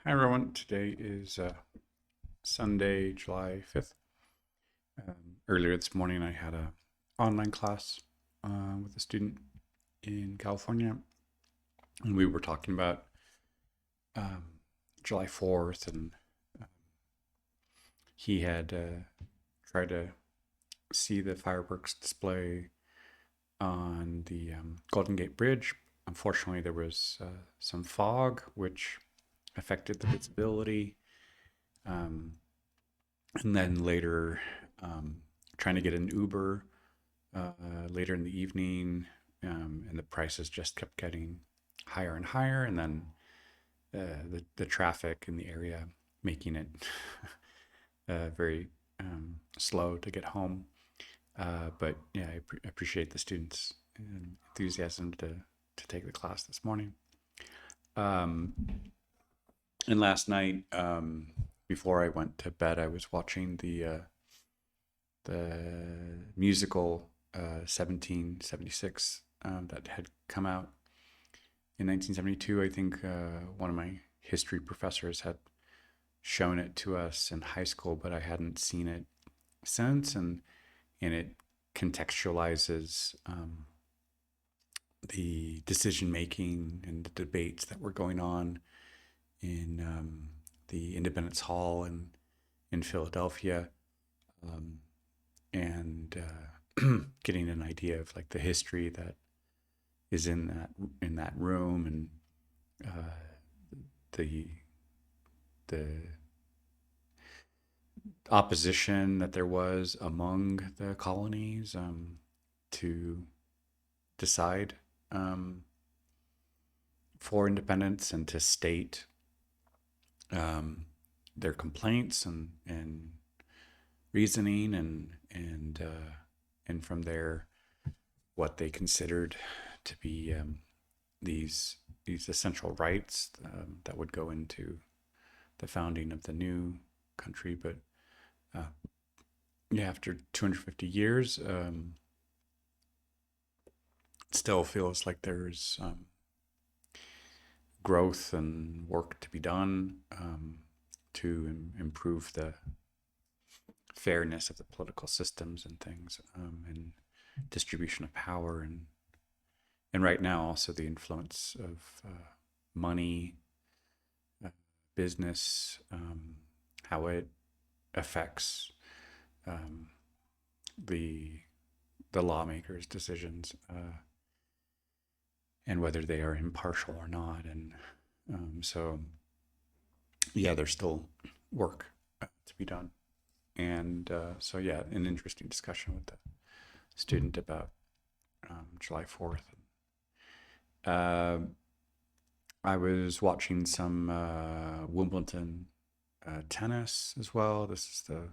Hi everyone. Today is Sunday, July 5th. Earlier this morning, I had a online class with a student in California, and we were talking about um, July 4th, and uh, he had tried to see the fireworks display on the Golden Gate Bridge. Unfortunately, there was some fog, which affected the visibility. Um, and then later um, trying to get an Uber later in the evening, and the prices just kept getting higher and higher, and then the traffic in the area making it very slow to get home. But yeah, I appreciate the students' enthusiasm to take the class this morning. Um, and last night, before I went to bed, I was watching the musical 1776 that had come out in 1972. I think one of my history professors had shown it to us in high school, but I hadn't seen it since. And it contextualizes the decision making and the debates that were going on in the Independence Hall in Philadelphia. Um, and getting an idea of like the history that is in that room, and the the opposition that there was among the colonies to decide um, for independence and to state um, their complaints and reasoning, and from there what they considered to be these these essential rights that would go into the founding of the new country. But uh, yeah, after 250 years, it still feels like there's growth and work to be done to improve the fairness of the political systems and things, and distribution of power, and right now also the influence of money, uh, business, how it affects um, the the lawmakers' decisions, and whether they are impartial or not. And so, yeah, there's still work to be done. And so, yeah, an interesting discussion with the student about July 4th. Uh, I was watching some Wimbledon tennis as well. This is the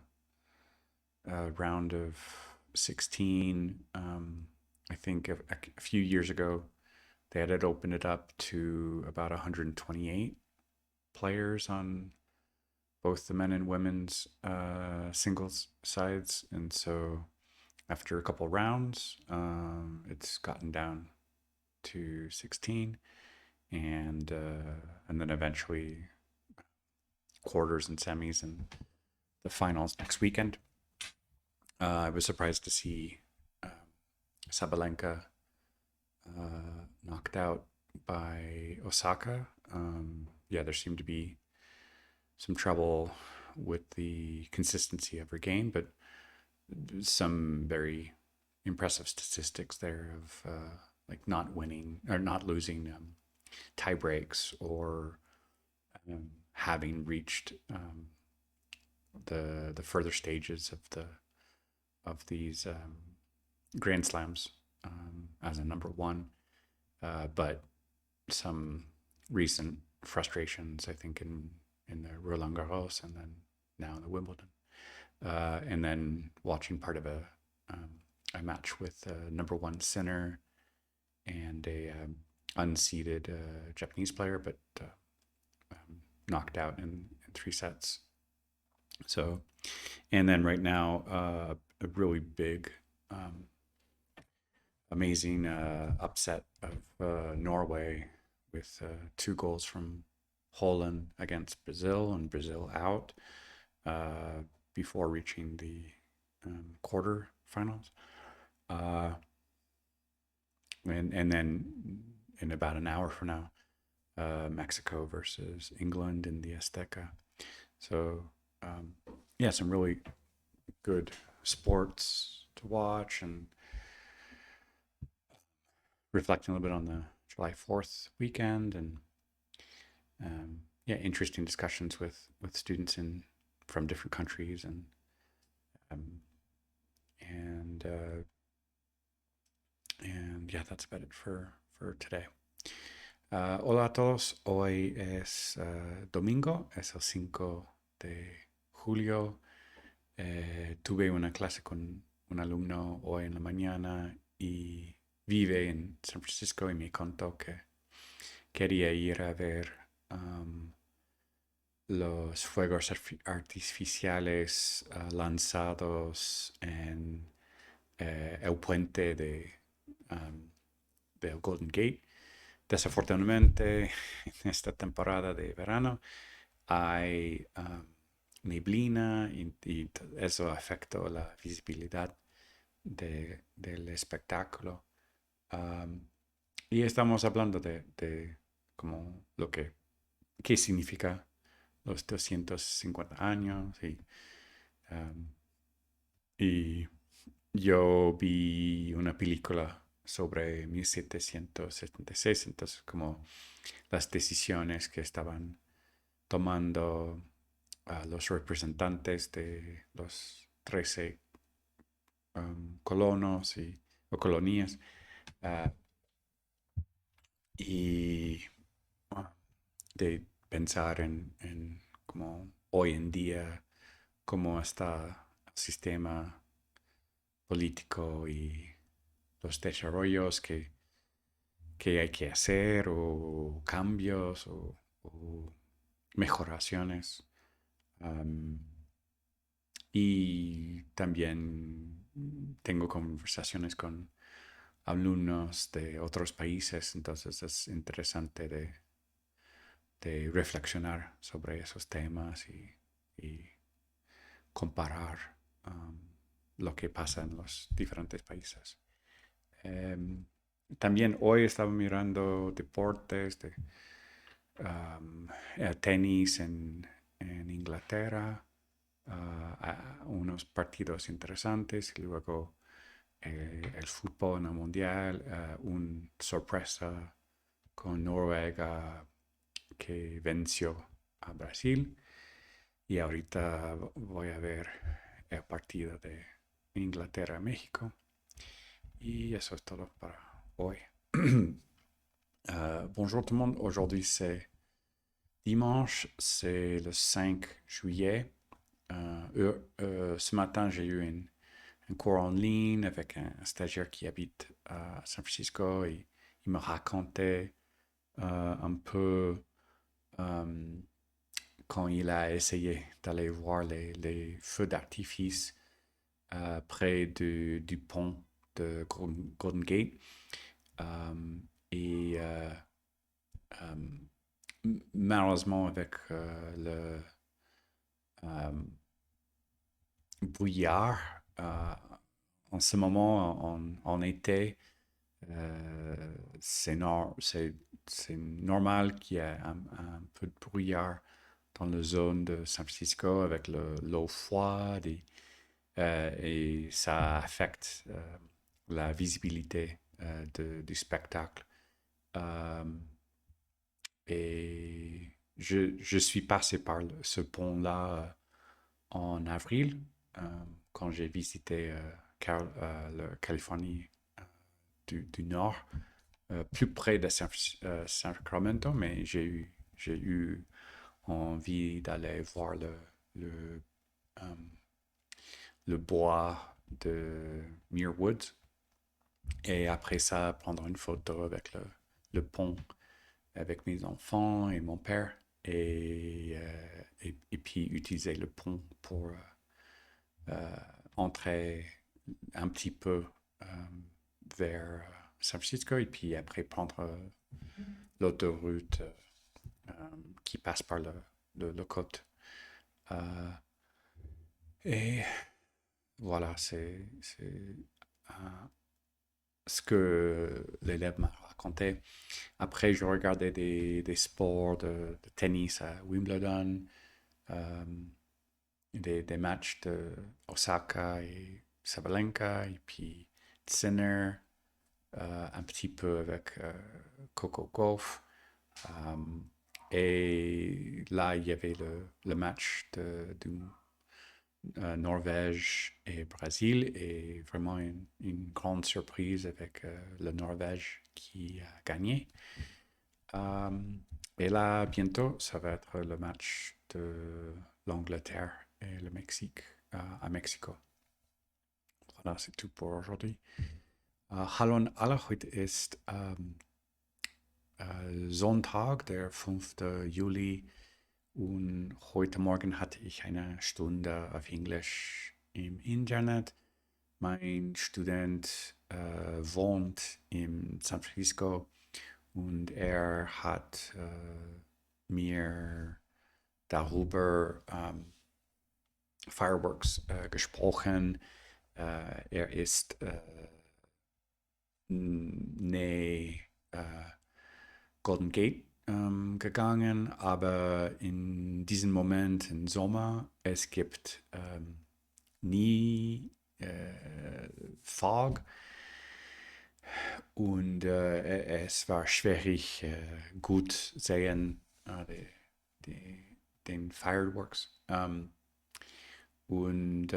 round of 16. I think a few years ago, they had opened it up to about 128 players on both the men and women's singles sides. And so after a couple rounds, it's gotten down to 16, and then eventually quarters and semis and the finals next weekend. I was surprised to see Sabalenka knocked out by Osaka. Yeah, there seemed to be some trouble with the consistency of her game, but some very impressive statistics there of like not winning or not losing tie breaks, or having reached the further stages of these Grand Slams as a number one. But some recent frustrations, I think, in the Roland Garros, and then now in the Wimbledon. And then watching part of a match with a number one Sinner and a unseeded Japanese player, but knocked out in three sets. So, and then right now, a really big, amazing upset of Norway with 2 goals from Holland against Brazil and Brazil out before reaching the quarterfinals. Uh, and then in about an hour from now, Mexico versus England in the Azteca. So yeah, some really good sports to watch, and reflecting a little bit on the July 4th weekend, and yeah, interesting discussions with students in from different countries, um, and yeah, that's about it for today. Hola a todos, hoy es domingo, es el 5 de julio. Tuve una clase con un alumno hoy en la mañana y vive en San Francisco, y me contó que quería ir a ver los fuegos artificiales lanzados en el puente del Golden Gate. Desafortunadamente, en esta temporada de verano hay neblina, y eso afectó la visibilidad del espectáculo. Y estamos hablando de como qué significa los 250 años, y yo vi una película sobre 1776, entonces como las decisiones que estaban tomando los representantes de los 13 colonos o colonias, uh, y de pensar en como hoy en día cómo está el sistema político y los desarrollos que hay que hacer, o cambios, o mejoraciones. Um, y también tengo conversaciones con alumnos de otros países, entonces es interesante de reflexionar sobre esos temas y comparar lo que pasa en los diferentes países. También hoy estaba mirando deportes de tenis en Inglaterra, unos partidos interesantes, y luego el fútbol en el mundial, una sorpresa con Noruega que venció a Brasil, y ahorita voy a ver el partido de Inglaterra-México, y eso es todo para hoy. Bonjour tout le monde, aujourd'hui c'est dimanche, c'est le 5 juillet. Ce matin, j'ai eu un cours en ligne avec un stagiaire qui habite à San Francisco, et il me racontait un peu quand il a essayé d'aller voir les feux d'artifice près du pont de Golden Gate. Et malheureusement, avec le brouillard en ce moment, en été, c'est normal qu'il y ait un peu de brouillard dans la zone de San Francisco avec l'eau froide, et ça affecte la visibilité du spectacle. Et je suis passé par ce pont-là en avril, quand j'ai visité la Californie du Nord, plus près de Sacramento, mais j'ai eu envie d'aller voir le bois de Muir Woods, et après ça prendre une photo avec le pont avec mes enfants et mon père, et puis utiliser le pont pour entrer un petit peu vers San Francisco, et puis après prendre l'autoroute qui passe par le côte. Euh, et voilà, c'est ce que l'élève m'a raconté. Après, je regardais des sports de tennis à Wimbledon, euh, des matchs de Osaka et Sabalenka, et puis Sinner, un petit peu avec Coco Gauff. Euh, et là, il y avait le match du Norvège et Brésil, et vraiment une grande surprise avec le Norvège qui a gagné. Euh, et là, bientôt, ça va être le match de l'Angleterre et le Mexique à Mexico. Voilà, c'est tout pour aujourd'hui. Hallo alle, heute ist Sonntag, der 5. Juli. Und heute Morgen hatte ich eine Stunde auf Englisch im Internet. Mein Student wohnt in San Francisco und er hat mir darüber Fireworks gesprochen. Er ist Golden Gate gegangen, aber in diesem Moment im Sommer, es gibt nie Fog und es war schwierig gut sehen den Fireworks. Und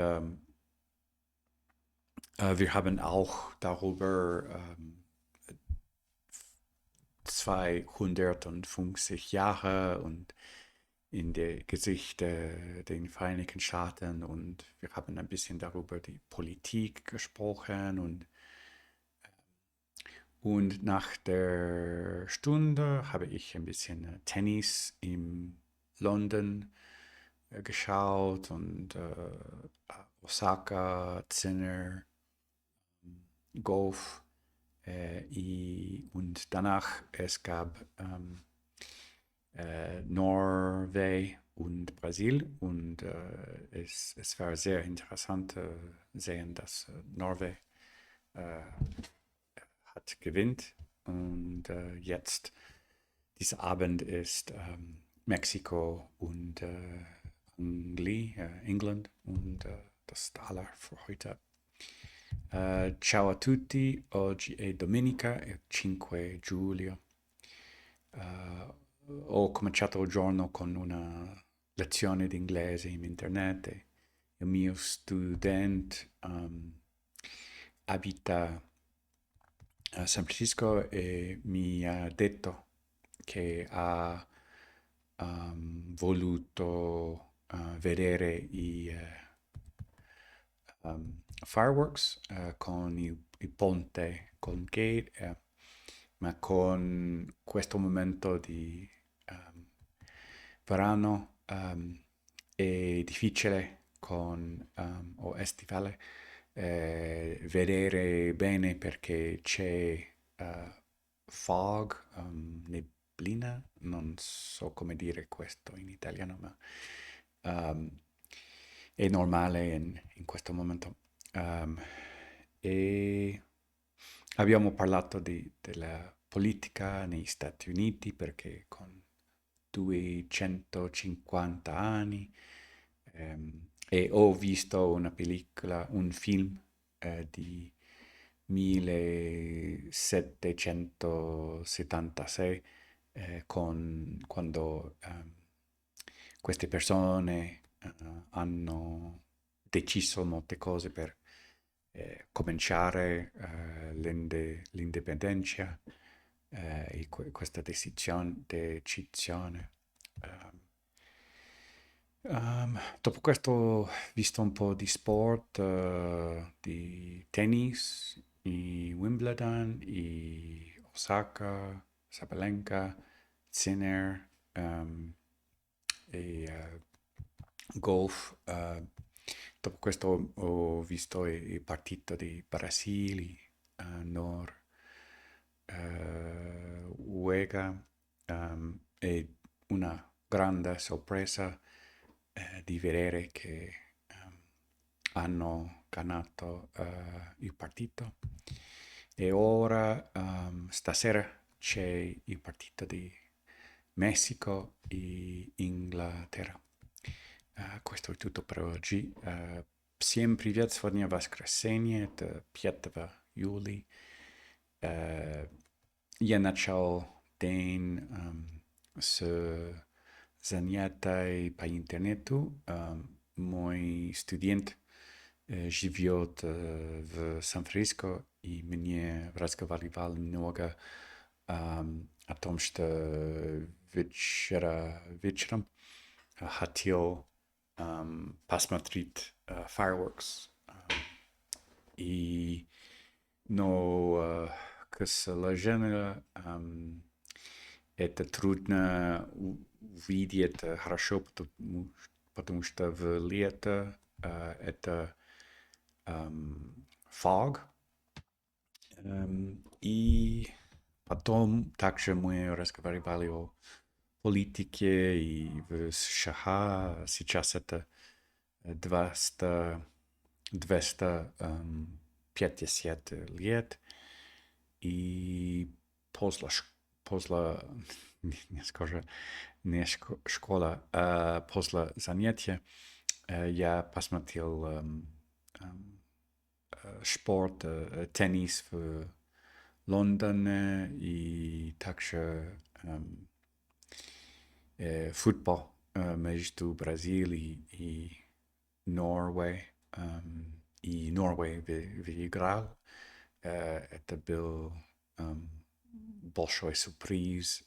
wir haben auch darüber 250 Jahre und in der Geschichte der Vereinigten Staaten, und wir haben ein bisschen darüber die Politik gesprochen, und nach der Stunde habe ich ein bisschen Tennis in London geschaut und Osaka, Zinner, Golf. Und danach es gab Norway und Brasil, und es war sehr interessant sehen, dass Norway hat gewinnt, und jetzt dieser Abend ist Mexiko und England, und das ist alles für heute. Ciao a tutti, oggi è domenica, è 5 giugno. Ho cominciato il giorno con una lezione di inglese in internet. Il mio studente abita a San Francisco e mi ha detto che ha voluto vedere i fireworks con il ponte con Gate, ma con questo momento di verano è difficile o estivale vedere bene perché c'è fog, neblina, non so come dire questo in italiano, ma è normale in questo momento. E abbiamo parlato della politica negli Stati Uniti perché con 250 anni e ho visto una pellicola, un film di 1776 quando queste persone hanno deciso molte cose per cominciare l'indipendenza e questa decisione. Dopo questo ho visto un po' di sport, di tennis, i Wimbledon, i Osaka, Sabalenka, Sinner e golf. Dopo questo ho visto il partito di Brasile, Norwega, e una grande sorpresa di vedere che hanno ganato il partito e ora stasera c'è il partito di Messico e Inghilterra. Questo è tutto per oggi. Всем привет! Сегодня воскресенье, это 5 июля. Я начал день с занятий по интернету. Мой студент живет в Сан-Франциско, и мне разговаривал много о том, что вечером хотел посмотреть fireworks. Но, к сожалению, это трудно увидеть хорошо, потому что в лето это fog. И потом также мы разговаривали о политике, и в США сейчас это 250 лет, и после не школа, а после занятия я посмотрел спорт, теннис в Лондоне, и также футбол между Бразилией и Norway. И Norway выиграл. Это был большой сюрприз.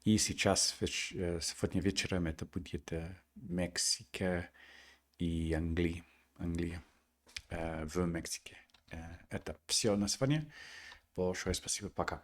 И сейчас, сегодня вечером, это будет Мексика и Англия в Мексике. Это все на сегодня. Большое спасибо. Пока.